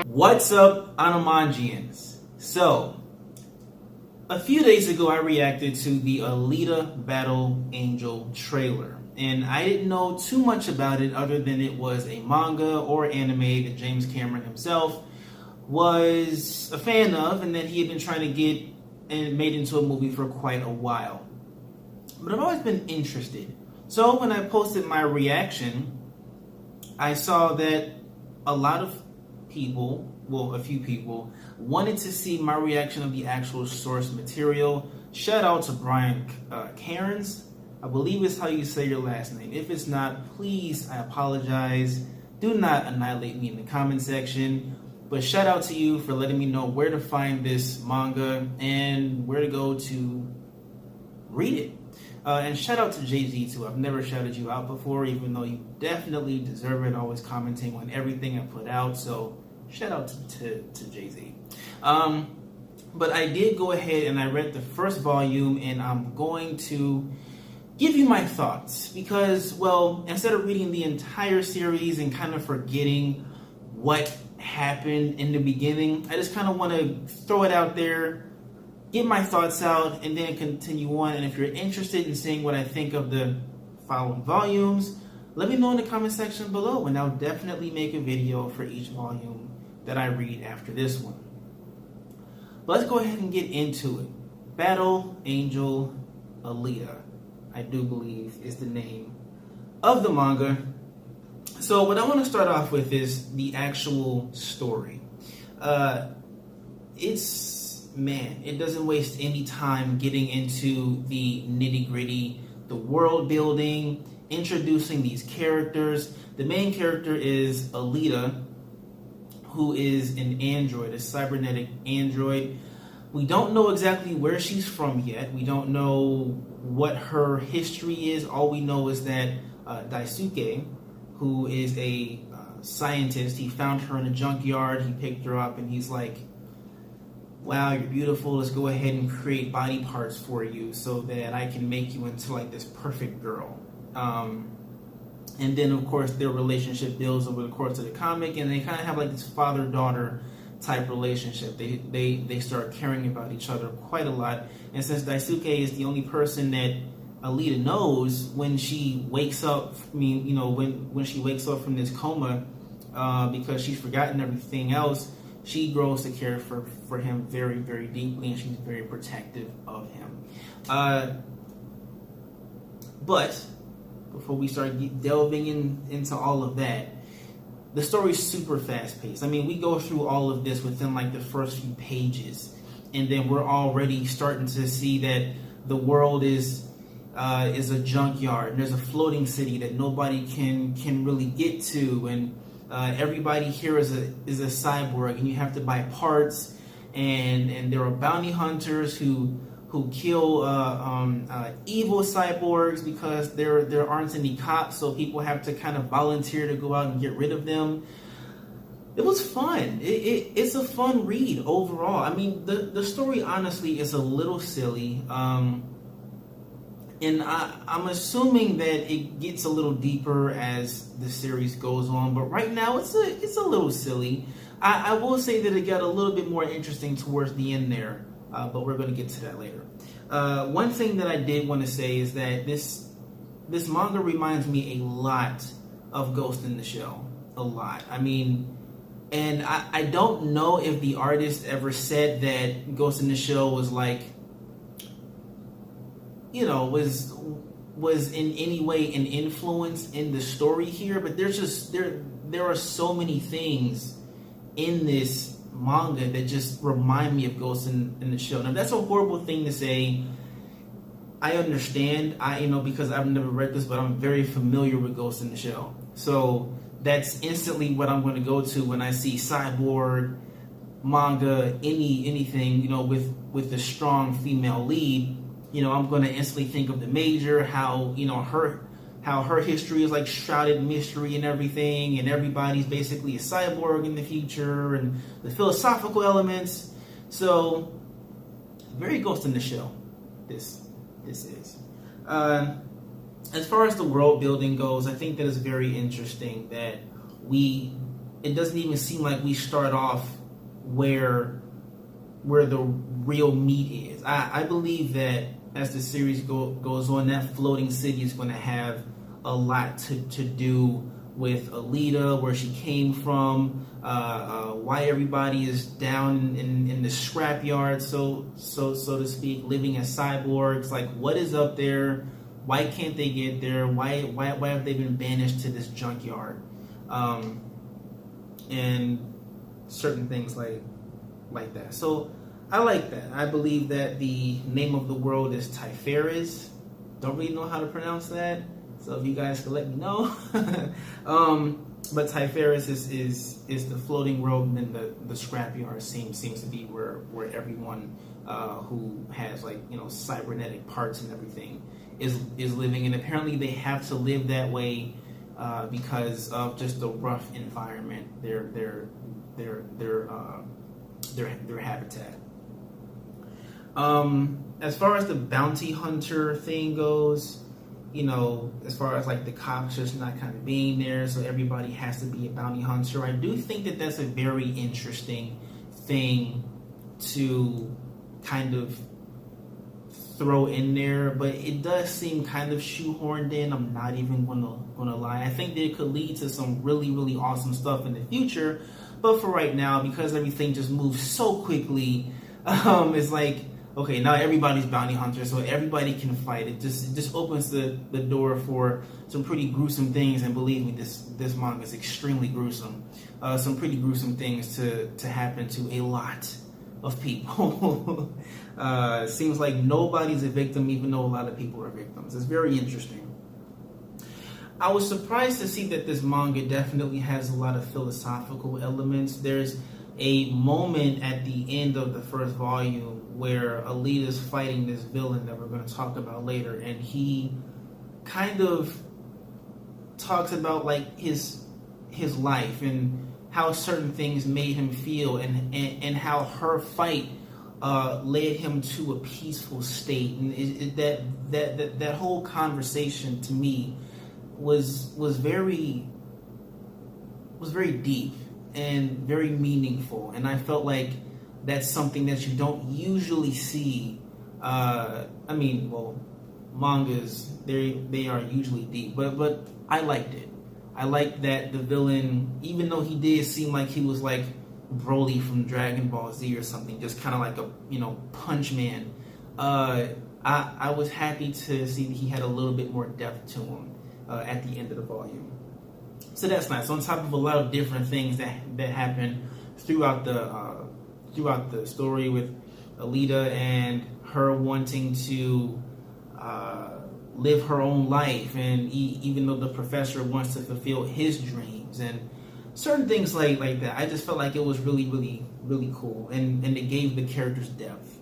What's up, Animanjians? So, a few days ago I reacted to the Alita Battle Angel trailer, and I didn't know too much about it other than it was a manga or anime that James Cameron himself was a fan of and that he had been trying to get and made into a movie for quite a while. But I've always been interested. So when I posted my reaction, I saw that a lot of people, well, a few people, wanted to see my reaction of the actual source material. Shout out to Brian Cairns. I believe it's how you say your last name. If it's not, please, I apologize. Do not annihilate me in the comment section. But shout out to you for letting me know where to find this manga and where to go to read it. And shout out to Jay-Z too. I've never shouted you out before, even though you definitely deserve it, always commenting on everything I put out. So shout out to Jay-Z. But I did go ahead and I read the first volume, and I'm going to give you my thoughts because, well, instead of reading the entire series and kind of forgetting what happened in the beginning, I just kind of want to throw it out there, get my thoughts out, and then continue on. And if you're interested in seeing what I think of the following volumes, let me know in the comment section below, and I'll definitely make a video for each volume that I read after this one. But let's go ahead and get into it. Battle Angel Alita, I do believe, is the name of the manga. So what I want to start off with is the actual story. It doesn't waste any time getting into the nitty-gritty, the world building, introducing these characters. The main character is Alita, who is an android, a cybernetic android. We don't know exactly where she's from yet. We don't know what her history is. All we know is that Daisuke, who is a scientist, he found her in a junkyard, he picked her up, and he's like, wow, you're beautiful, let's go ahead and create body parts for you so that I can make you into like this perfect girl. And then of course their relationship builds over the course of the comic, and they kind of have like this father-daughter type relationship. They start caring about each other quite a lot. And since Daisuke is the only person that Alita knows when she wakes up, when she wakes up from this coma, because she's forgotten everything else, she grows to care for him very, very deeply, and she's very protective of him. But before we start delving into all of that, the story's super fast-paced. I mean, we go through all of this within like the first few pages, and then we're already starting to see that the world is a junkyard. There's a floating city that nobody can really get to, and everybody here is a cyborg, and you have to buy parts, and there are bounty hunters who kill evil cyborgs because there aren't any cops, so people have to kind of volunteer to go out and get rid of them. It was fun. It's a fun read overall. I mean, the story honestly is a little silly, and I'm assuming that it gets a little deeper as the series goes on, but right now it's a little silly. I will say that it got a little bit more interesting towards the end there, but we're going to get to that later. One thing that I did want to say is that this manga reminds me a lot of Ghost in the Shell. A lot. I mean, and I don't know if the artist ever said that Ghost in the Shell was like, was in any way an influence in the story here, but there are so many things in this manga that just remind me of Ghost in the Shell. Now that's a horrible thing to say. I understand, because I've never read this, but I'm very familiar with Ghost in the Shell. So that's instantly what I'm going to go to when I see cyborg manga, anything, with a strong female lead. I'm going to instantly think of the Major, how her history is like shrouded in mystery and everything, and everybody's basically a cyborg in the future, and the philosophical elements. So very Ghost in the Shell this is. as far as the world building goes, I think that it's very interesting that it doesn't even seem like we start off where the real meat is. I believe that as the series goes on, that floating city is going to have a lot to do with Alita, where she came from, why everybody is down in the scrapyard, so to speak, living as cyborgs. Like, what is up there? Why can't they get there? Why have they been banished to this junkyard? And certain things like that. So I like that. I believe that the name of the world is Typharis. Don't really know how to pronounce that, so if you guys could let me know. But Typharis is the floating world, and then the scrapyard seems to be where everyone who has, like, you know, cybernetic parts and everything is living. And apparently they have to live that way because of just the rough environment, their habitat. As far as the bounty hunter thing goes, you know, as far as like the cops just not kind of being there, so everybody has to be a bounty hunter, I do think that that's a very interesting thing to kind of throw in there, but it does seem kind of shoehorned in. I'm not even gonna lie. I think that it could lead to some really, really awesome stuff in the future, but for right now, because everything just moves so quickly, it's like, okay, now everybody's bounty hunters, so everybody can fight. It just opens the door for some pretty gruesome things, and believe me, this manga is extremely gruesome. Some pretty gruesome things to happen to a lot of people. Seems like nobody's a victim, even though a lot of people are victims. It's very interesting. I was surprised to see that this manga definitely has a lot of philosophical elements. There's a moment at the end of the first volume where Alita's fighting this villain that we're going to talk about later, and he kind of talks about like his life and how certain things made him feel, and how her fight led him to a peaceful state. And that whole conversation to me was very deep and very meaningful, and I felt like that's something that you don't usually see. I mean, well, mangas, they are usually deep, but I liked it. I liked that the villain, even though he did seem like he was like Broly from Dragon Ball Z or something, just kind of like a, you know, punch man, I was happy to see that he had a little bit more depth to him at the end of the volume. So that's nice. On top of a lot of different things that happen throughout the story, with Alita and her wanting to live her own life, and even though the professor wants to fulfill his dreams and certain things like that, I just felt like it was really, really, really cool, and it gave the characters depth.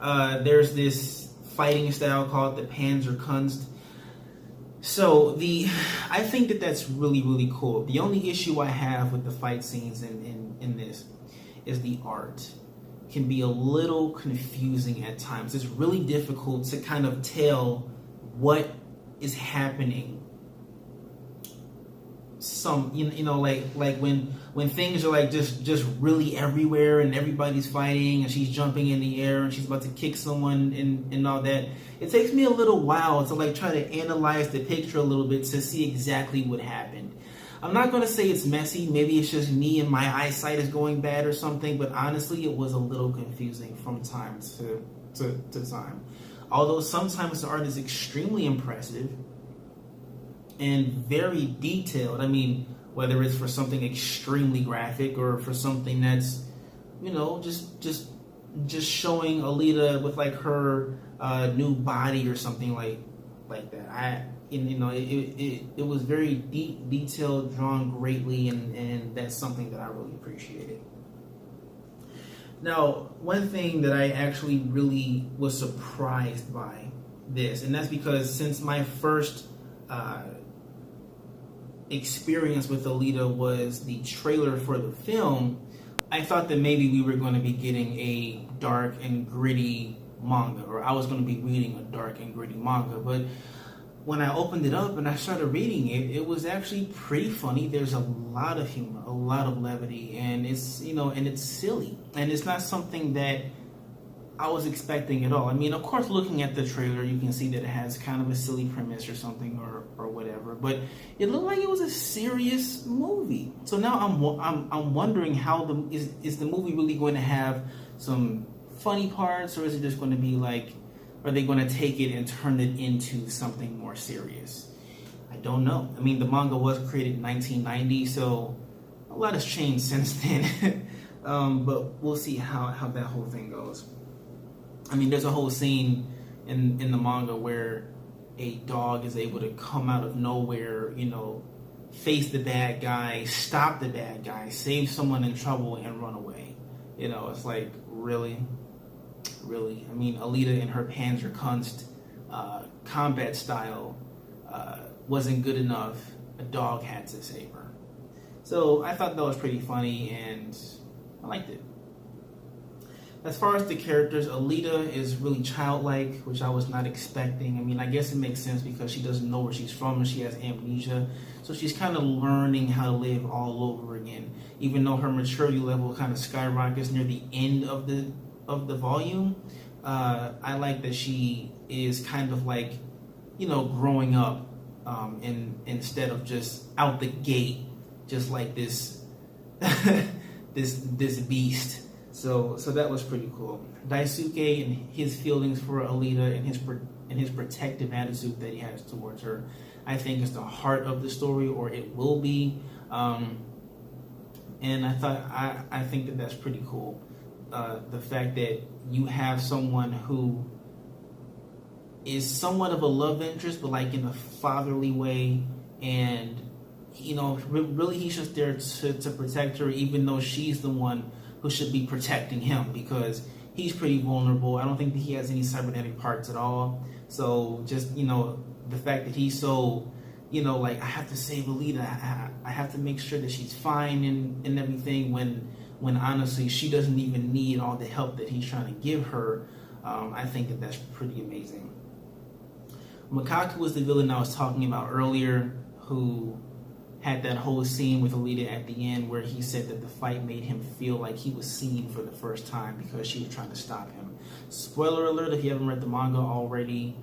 There's this fighting style called the Panzerkunst. So I think that that's really, really cool. The only issue I have with the fight scenes in this is the art can be a little confusing at times. It's really difficult to kind of tell what is happening. You know, like when things are like just really everywhere, and everybody's fighting, and she's jumping in the air, and she's about to kick someone and all that. It takes me a little while to like try to analyze the picture a little bit to see exactly what happened. I'm not going to say it's messy. Maybe it's just me and my eyesight is going bad or something, but honestly, it was a little confusing from time to time. Although sometimes the art is extremely impressive and very detailed. I mean, whether it's for something extremely graphic or for something that's, you know, just showing Alita with like her new body or something like that. It was very deep, detailed, drawn greatly, and that's something that I really appreciated. Now, one thing that I actually really was surprised by this, and that's because since my first experience with Alita was the trailer for the film, I thought that maybe we were going to be getting a dark and gritty manga, or I was going to be reading a dark and gritty manga, but when I opened it up and I started reading it, it was actually pretty funny. There's a lot of humor, a lot of levity, and it's, and it's silly, and it's not something that I was expecting at all. I mean, of course, looking at the trailer, you can see that it has kind of a silly premise or something, or whatever. But it looked like it was a serious movie. So now I'm wondering how is the movie really going to have some funny parts, or is it just going to be like, are they going to take it and turn it into something more serious? I don't know. I mean, the manga was created in 1990, so a lot has changed since then. But we'll see how that whole thing goes. I mean, there's a whole scene in the manga where a dog is able to come out of nowhere, face the bad guy, stop the bad guy, save someone in trouble, and run away. It's like, really? I mean, Alita in her Panzerkunst combat style wasn't good enough. A dog had to save her. So I thought that was pretty funny, and I liked it. As far as the characters, Alita is really childlike, which I was not expecting. I mean, I guess it makes sense because she doesn't know where she's from and she has amnesia. So she's kind of learning how to live all over again. Even though her maturity level kind of skyrockets near the end of the volume, I like that she is kind of like, growing up, instead of just out the gate, just like this this beast. So that was pretty cool. Daisuke and his feelings for Alita and his protective attitude that he has towards her, I think is the heart of the story, or it will be. And I think that that's pretty cool. The fact that you have someone who is somewhat of a love interest, but like in a fatherly way, and really he's just there to protect her, even though she's the one who should be protecting him, because he's pretty vulnerable. I don't think that he has any cybernetic parts at all. So just, the fact that he's so, like, I have to save Alita. I have to make sure that she's fine and everything, when honestly she doesn't even need all the help that he's trying to give her. I think that that's pretty amazing. Makaku was the villain I was talking about earlier, who had that whole scene with Alita at the end where he said that the fight made him feel like he was seen for the first time because she was trying to stop him. Spoiler alert, if you haven't read the manga already,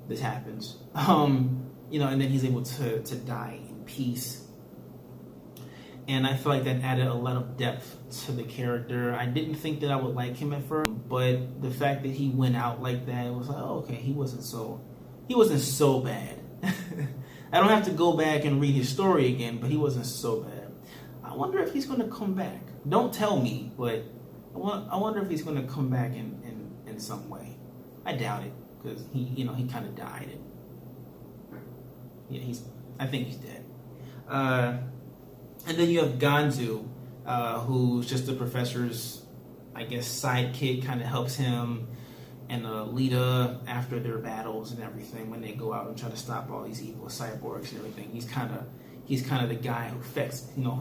this happens. And then he's able to die in peace. And I feel like that added a lot of depth to the character. I didn't think that I would like him at first, but the fact that he went out like that, it was like, oh, okay, he wasn't so bad. I don't have to go back and read his story again, but he wasn't so bad. I wonder if he's going to come back. Don't tell me, but I wonder if he's going to come back in some way. I doubt it, because he kind of died. Yeah, I think he's dead. And then you have Ganzu, who's just the professor's, I guess, sidekick, kind of helps him and Alita after their battles and everything, when they go out and try to stop all these evil cyborgs and everything. He's kind of the guy who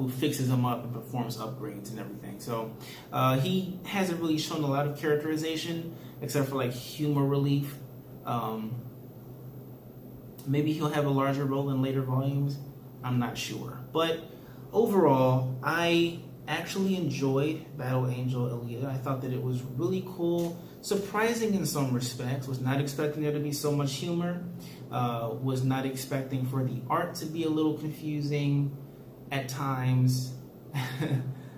fixes them up and performs upgrades and everything. So he hasn't really shown a lot of characterization except for like humor relief. Maybe he'll have a larger role in later volumes. I'm not sure, but overall, I actually enjoyed Battle Angel Alita. I thought that it was really cool, surprising in some respects. Was not expecting there to be so much humor. Was not expecting for the art to be a little confusing at times.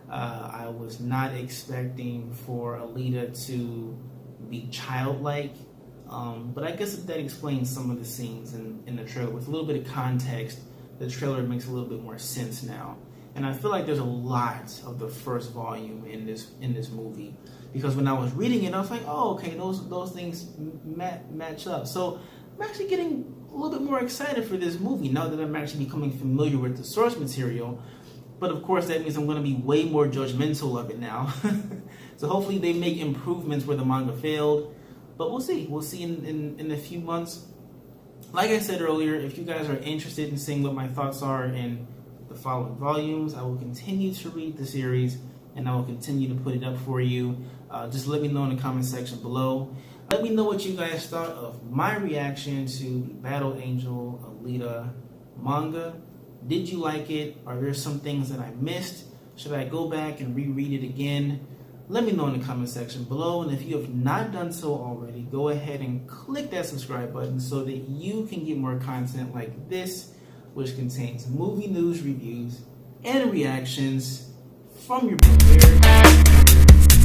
I was not expecting for Alita to be childlike. But I guess that explains some of the scenes in the trailer. With a little bit of context, the trailer makes a little bit more sense now. And I feel like there's a lot of the first volume in this movie, because when I was reading it, I was like, oh, okay, those things match up. So I'm actually getting a little bit more excited for this movie now that I'm actually becoming familiar with the source material. But of course, that means I'm going to be way more judgmental of it now. So hopefully they make improvements where the manga failed. But we'll see. We'll see in a few months. Like I said earlier, if you guys are interested in seeing what my thoughts are in the following volumes, I will continue to read the series, and I will continue to put it up for you. Just let me know in the comment section below. Let me know what you guys thought of my reaction to the Battle Angel Alita manga. Did you like it? Are there some things that I missed? Should I go back and reread it again? Let me know in the comment section below. And if you have not done so already, go ahead and click that subscribe button so that you can get more content like this, which contains movie news, reviews, and reactions from your prepared